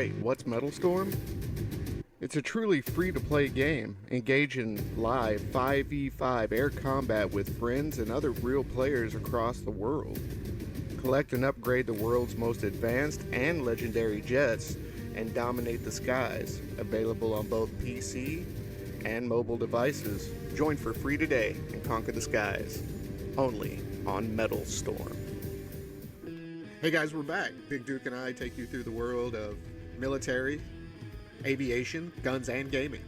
Wait, what's metalstorm? It's a truly free-to-play game. Engage in live 5v5 air combat with friends and other real players across the world. Collect and upgrade the world's most advanced and legendary jets and dominate the skies. Available on both PC and mobile devices. Join for free today and conquer the skies. Only on metalstorm. Hey guys, we're back. Big Duke and I take you through the world of military, aviation, guns, and gaming.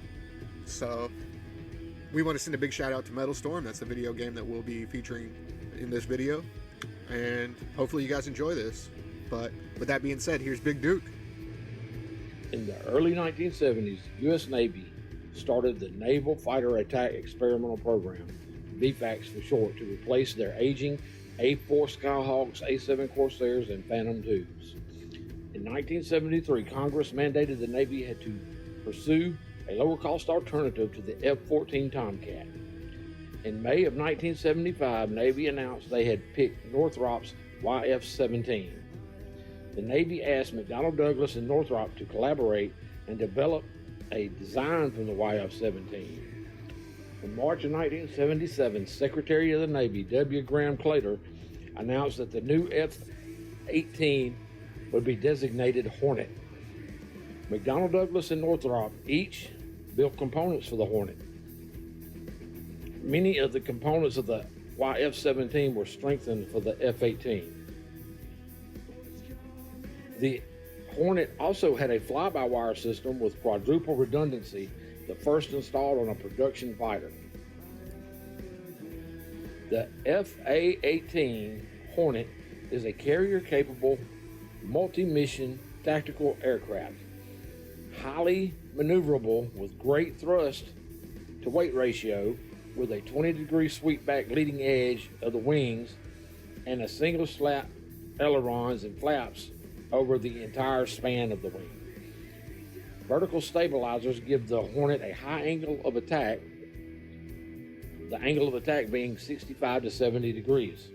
So we want to send a big shout out to metalstorm. That's the video game that we'll be featuring in this video, and hopefully you guys enjoy this. But with that being said, here's Big Duke. In the early 1970s, the U.S. Navy started the Naval Fighter Attack Experimental Program, VFAX for short, to replace their aging A-4 Skyhawks, A-7 Corsairs, and Phantom IIs. In 1973, Congress mandated the Navy had to pursue a lower-cost alternative to the F-14 Tomcat. In May of 1975, Navy announced they had picked Northrop's YF-17. The Navy asked McDonnell Douglas and Northrop to collaborate and develop a design for the YF-17. In March of 1977, Secretary of the Navy W. Graham Claytor announced that the new F-18 would be designated Hornet. McDonnell Douglas and Northrop each built components for the Hornet. Many of the components of the YF-17 were strengthened for the F-18. The Hornet also had a fly-by-wire system with quadruple redundancy, the first installed on a production fighter. The F-18 Hornet is a carrier-capable, multi-mission tactical aircraft, highly maneuverable with great thrust to weight ratio, with a 20-degree sweep back leading edge of the wings and a single slat ailerons and flaps over the entire span of the wing. Vertical stabilizers give the Hornet a high angle of attack, the angle of attack being 65 to 70 degrees.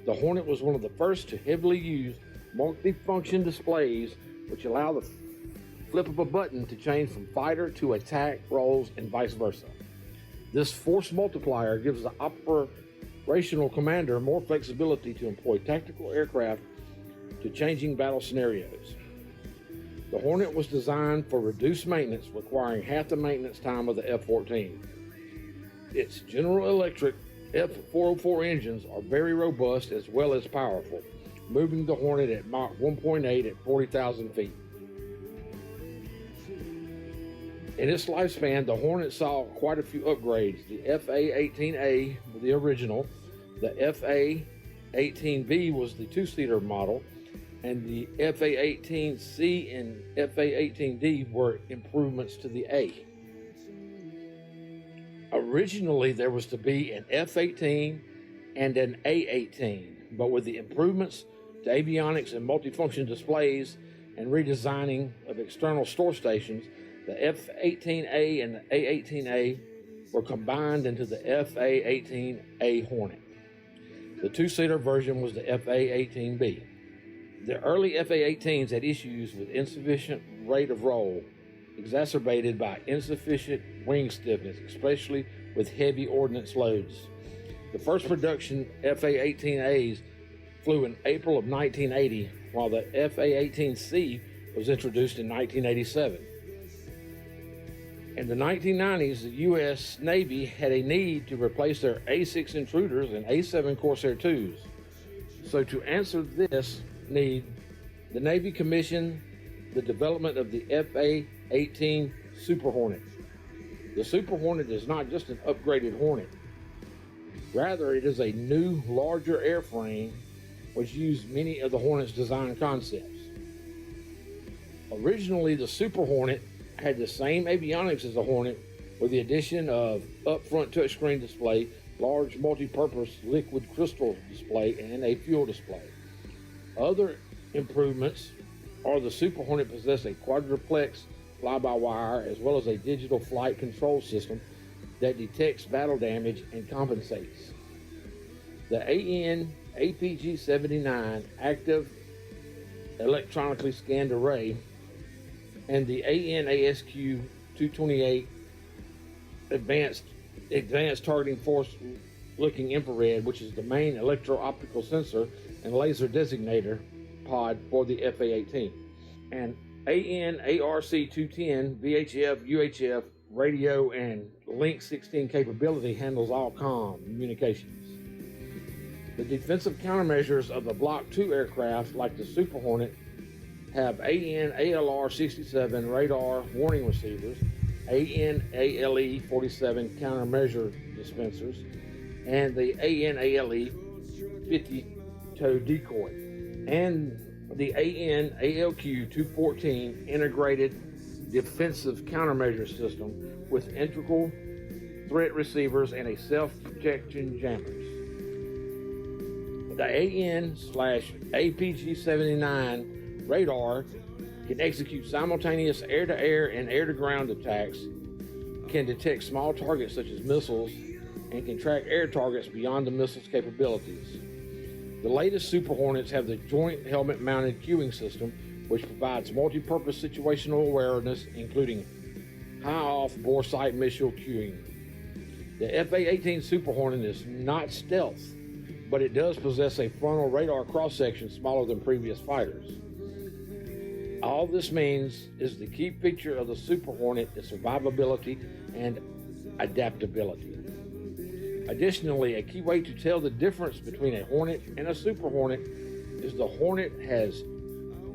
The Hornet was one of the first to heavily use multi-function displays, which allow the flip of a button to change from fighter to attack roles and vice versa. This force multiplier gives the operational commander more flexibility to employ tactical aircraft to changing battle scenarios. The Hornet was designed for reduced maintenance, requiring half the maintenance time of the F-14. Its General Electric F-404 engines are very robust as well as powerful, moving the Hornet at Mach 1.8 at 40,000 feet. In its lifespan, the Hornet saw quite a few upgrades. The F-A-18A was the original, the F-A-18B was the two-seater model, and the F-A-18C and F-A-18D were improvements to the A. Originally, there was to be an F-18 and an A-18, but with the improvements to avionics and multifunction displays and redesigning of external store stations, the F-18A and the A-18A were combined into the F-A-18A Hornet. The two-seater version was the F-A-18B. The early F-A-18s had issues with insufficient rate of roll, exacerbated by insufficient wing stiffness, especially with heavy ordnance loads. The first production F-A-18As flew in April of 1980, while the F-A-18C was introduced in 1987. In the 1990s, the U.S. Navy had a need to replace their A-6 Intruders and A-7 Corsair IIs. So to answer this need, the Navy commissioned the development of the F-A-18 Super Hornet. The Super Hornet is not just an upgraded Hornet. Rather, it is a new, larger airframe which used many of the Hornet's design concepts. Originally, the Super Hornet had the same avionics as the Hornet, with the addition of up-front touchscreen display, large multi-purpose liquid crystal display, and a fuel display. Other improvements are the Super Hornet possessed a quadruplex fly-by-wire as well as a digital flight control system that detects battle damage and compensates. The AN/APG-79 active electronically scanned array and the AN/ASQ 228 advanced targeting force looking infrared, which is the main electro-optical sensor and laser designator pod for the F-18, and AN/ARC 210 VHF, UHF radio and Link 16 capability handles all comm communications. The defensive countermeasures of the Block II aircraft, like the Super Hornet, have AN/ALR 67 radar warning receivers, AN/ALE 47 countermeasure dispensers, and the AN/ALE 50 tow decoy, and the AN/ALQ 214 integrated defensive countermeasure system with integral threat receivers and a self-protection jammers. The AN/APG 79 radar can execute simultaneous air-to-air and air-to-ground attacks, can detect small targets such as missiles, and can track air targets beyond the missile's capabilities. The latest Super Hornets have the joint helmet-mounted cueing system, which provides multi-purpose situational awareness, including high-off bore sight missile cueing. The F-18 Super Hornet is not stealth, but it does possess a frontal radar cross-section smaller than previous fighters. All this means is the key feature of the Super Hornet is survivability and adaptability. Additionally, a key way to tell the difference between a Hornet and a Super Hornet is the Hornet has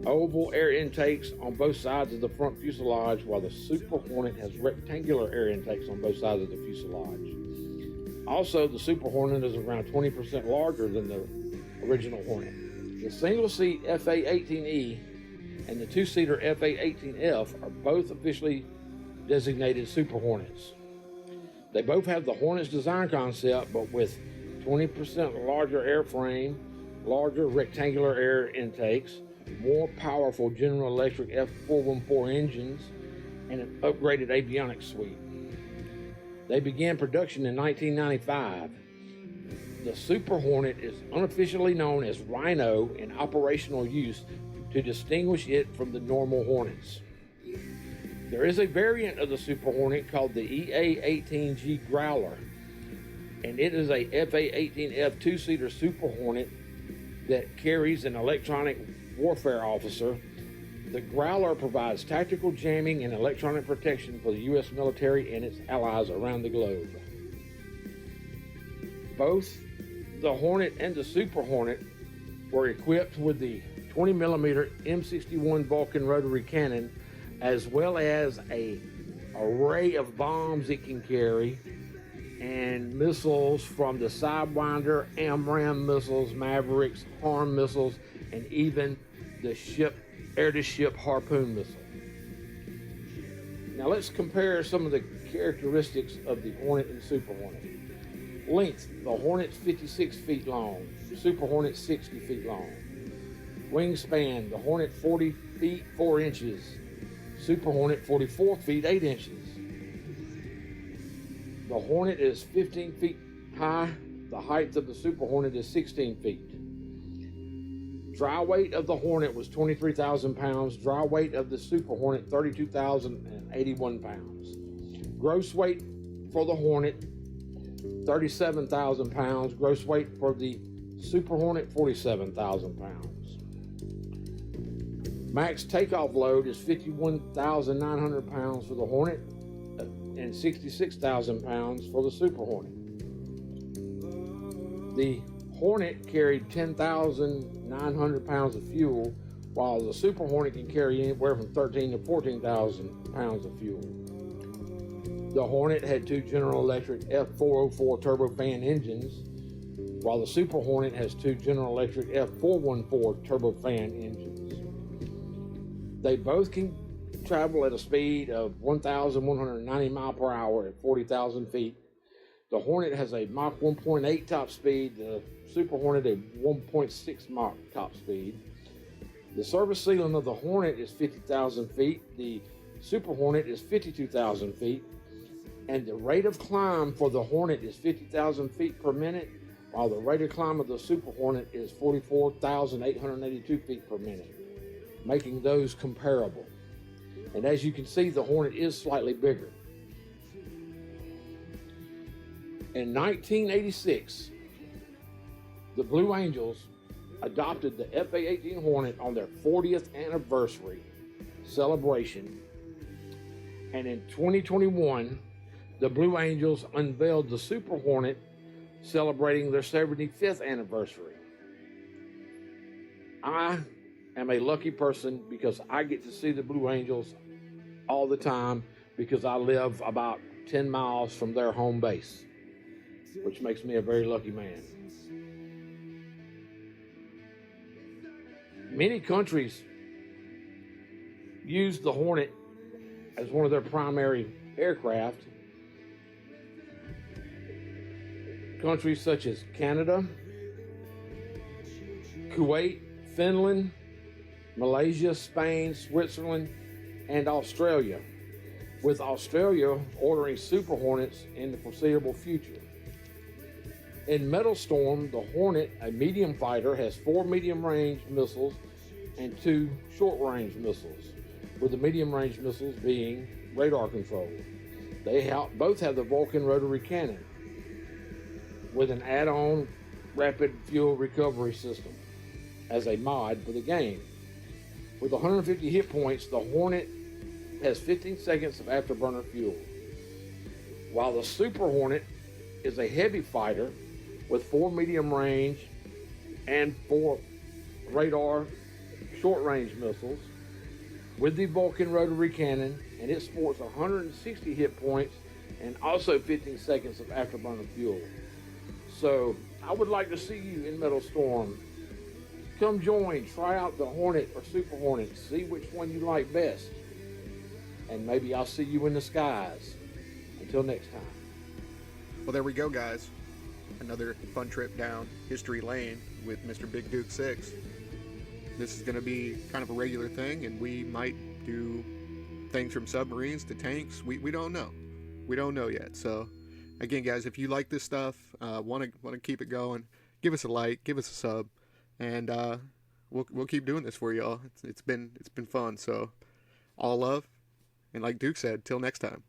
oval air intakes on both sides of the front fuselage, while the Super Hornet has rectangular air intakes on both sides of the fuselage. Also, the Super Hornet is around 20% larger than the original Hornet. The single-seat F-18E and the two-seater F-18F are both officially designated Super Hornets. They both have the Hornet's design concept, but with 20% larger airframe, larger rectangular air intakes, more powerful General Electric F414 engines, and an upgraded avionics suite. They began production in 1995. The Super Hornet is unofficially known as Rhino in operational use to distinguish it from the normal Hornets. There is a variant of the Super Hornet called the EA-18G Growler, and it is a F-18F two-seater Super Hornet that carries an electronic warfare officer. The Growler provides tactical jamming and electronic protection for the U.S. military and its allies around the globe. Both the Hornet and the Super Hornet were equipped with the 20mm M61 Vulcan rotary cannon, as well as an array of bombs it can carry and missiles from the Sidewinder, AMRAAM missiles, Mavericks, HARM missiles, and even the air-to-ship Harpoon missile. Now let's compare some of the characteristics of the Hornet and Super Hornet. Length: the Hornet's 56 feet long, Super Hornet 60 feet long. Wingspan: the Hornet 40 feet 4 inches, Super Hornet 44 feet 8 inches. The Hornet is 15 feet high. The height of the Super Hornet is 16 feet. Dry weight of the Hornet was 23,000 pounds. Dry weight of the Super Hornet, 32,081 pounds. Gross weight for the Hornet, 37,000 pounds. Gross weight for the Super Hornet, 47,000 pounds. Max takeoff load is 51,900 pounds for the Hornet and 66,000 pounds for the Super Hornet. The Hornet carried 10,900 pounds of fuel, while the Super Hornet can carry anywhere from 13,000 to 14,000 pounds of fuel. The Hornet had two General Electric F404 turbofan engines, while the Super Hornet has two General Electric F414 turbofan engines. They both can travel at a speed of 1,190 miles per hour at 40,000 feet. The Hornet has a Mach 1.8 top speed, the Super Hornet a 1.6 Mach top speed. The service ceiling of the Hornet is 50,000 feet, the Super Hornet is 52,000 feet, and the rate of climb for the Hornet is 50,000 feet per minute, while the rate of climb of the Super Hornet is 44,882 feet per minute, making those comparable. And as you can see, the Hornet is slightly bigger. In 1986, the Blue Angels adopted the F-18 Hornet on their 40th anniversary celebration. And in 2021, the Blue Angels unveiled the Super Hornet, celebrating their 75th anniversary. I am a lucky person because I get to see the Blue Angels all the time because I live about 10 miles from their home base, which makes me a very lucky man. Many countries use the Hornet as one of their primary aircraft. Countries such as Canada, Kuwait, Finland, Malaysia, Spain, Switzerland, and Australia, with Australia ordering Super Hornets in the foreseeable future. In metalstorm, the Hornet, a medium fighter, has 4 medium-range missiles and 2 short-range missiles, with the medium-range missiles being radar controlled. They both have the Vulcan rotary cannon with an add-on rapid fuel recovery system as a mod for the game. With 150 hit points, the Hornet has 15 seconds of afterburner fuel, while the Super Hornet is a heavy fighter with 4 medium range and 4 radar short-range missiles with the Vulcan rotary cannon, and it sports 160 hit points and also 15 seconds of afterburner fuel. So I would like to see you in metalstorm. Come join, try out the Hornet or Super Hornet, see which one you like best, and maybe I'll see you in the skies. Until next time. Well, there we go, guys. Another fun trip down history lane with Mr. Big Duke 6. This is going to be kind of a regular thing, and we might do things from submarines to tanks. We don't know. We don't know yet. So, again, guys, if you like this stuff, want to keep it going, give us a like, give us a sub, and we'll keep doing this for y'all. It's been fun. So, all love, and like Duke said, till next time.